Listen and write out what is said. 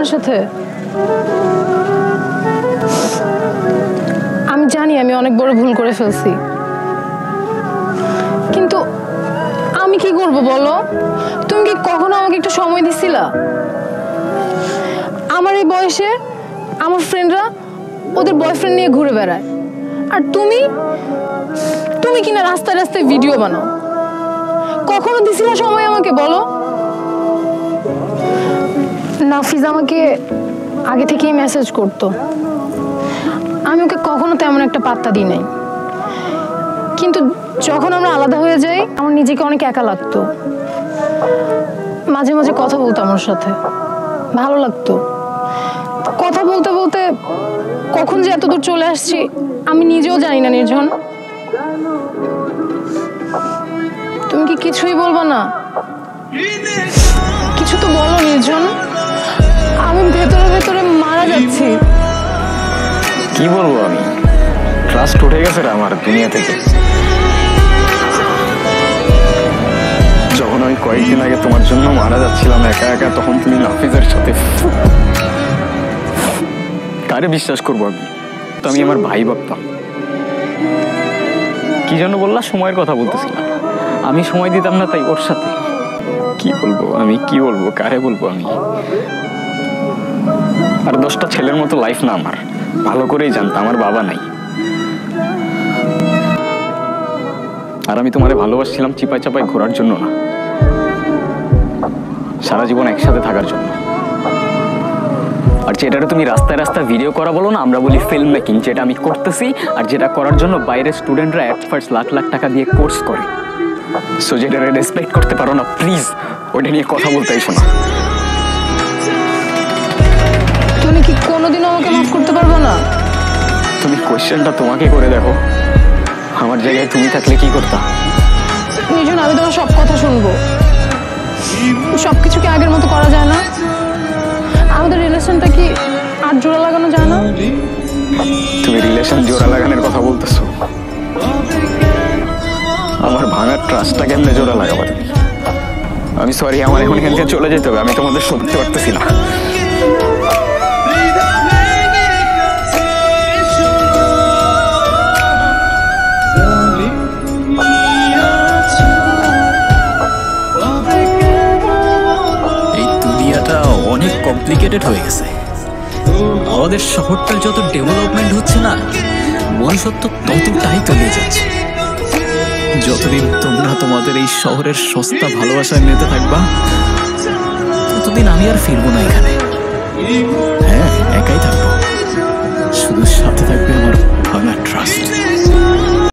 আমার সাথে? আমি জানি আমি অনেক বড় ভুল করে ফেলছি, কিন্তু আমি কি করব বলো? তুমি কি কখনো আমাকে একটু সময় দিছিলা? আমার এই বয়সে আমার ফ্রেন্ডরা ওদের বয়ফ্রেন্ড নিয়ে ঘুরে বেড়ায়, আর তুমি তুমি কিনা রাস্তায় রাস্তায় ভিডিও বানাও। কখনো দিছিলা সময় আমাকে বলো? নাফিজ আমাকে আগে থেকেই মেসেজ করতো, আমি ওকে কখনো তেমন একটা পাত্তা দিই নাই, কিন্তু যখন আমরা আলাদা হয়ে যাই আমার নিজেকে অনেক একা লাগতো। মাঝে মাঝে কথা বলতাম ওর সাথে, ভালো লাগতো। কথা বলতে বলতে কখন যে এতদূর চলে আসছি আমি নিজেও জানি না। নির্জন, তুমি কি কিছুই বলবা না? কিছু তো বলো নির্জন, আমি ভেতরে ভেতরে মারা যাচ্ছি। কি বলবো আমি, ট্রাস্ট উঠে গেছে আমার দুনিয়া থেকে। যখন আমি কয়েকদিন আগে তোমার জন্য মারা যাচ্ছিলাম একা একা, তখন তুমি নাফিজের সাথে। কারে বিশ্বাস করবো আমি? তো আমি আমার ভাই ভাবতাম। কি জন্য বললা? সময়ের কথা বলতেছিলাম। আমি সময় দিতাম না তাই ওর সাথে। কি বলবো আমি, কি বলবো, কারে বলবো আমি? আর 10টা ছেলের মতো লাইফ না আমার, ভালো করেই জানতাম আমার বাবা নাই। আর আমি তোমারে ভালোবাসছিলাম চিপাই চাপাই ঘোরার জন্য না, সারা জীবন একসাথে থাকার জন্য। আর যেটা তুমি রাস্তায় রাস্তায় ভিডিও করা বলো না, আমরা বলি ফিল্ম মেকিং, যেটা আমি করতেছি আর যেটা করার জন্য বাইরের স্টুডেন্টরা এট ফার্স্ট লাখ লাখ টাকা দিয়ে কোর্স করে। সো যেটা রেসপেক্ট করতে পারো না, প্লিজ ওটা নিয়ে কথা বলতে এসো না। তুমি কি কোনোদিন আমাকে মাফ করতে পারবো না? তুমি কোয়েশ্চেনটা তোমাকে করে দেখো, আমার জায়গায় তুমি থাকলে কি করতা? নির্জন, আমি তোমার সব কথা শুনবো। সবকিছু কি আগের মতো করা যায় না? আমাদের রিলেশনটা কি আর জোড়া লাগানো যায় না? তুমি রিলেশন জোড়া লাগানোর কথা বলতেছো? আমার ভাঙার ট্রাস্টটা কেমনে জোড়া লাগাবো তুমি? আমি সরি, আমার এখন এখান থেকে চলে যেতে হবে, আমি তোমাদের সত্যি পারতেছি না। এই দুনিয়াটা অনেক কমপ্লিকেটেড হয়ে গেছে। আমাদের শহরটার যত ডেভেলপমেন্ট হচ্ছে না, মনুষ্যত্ব ততটাই তলিয়ে যাচ্ছে। যতদিন তোমরা তোমাদের এই শহরের সস্তা ভালোবাসায় মেতে থাকবা, ততদিন আমি আর ফিরবো না এখানে।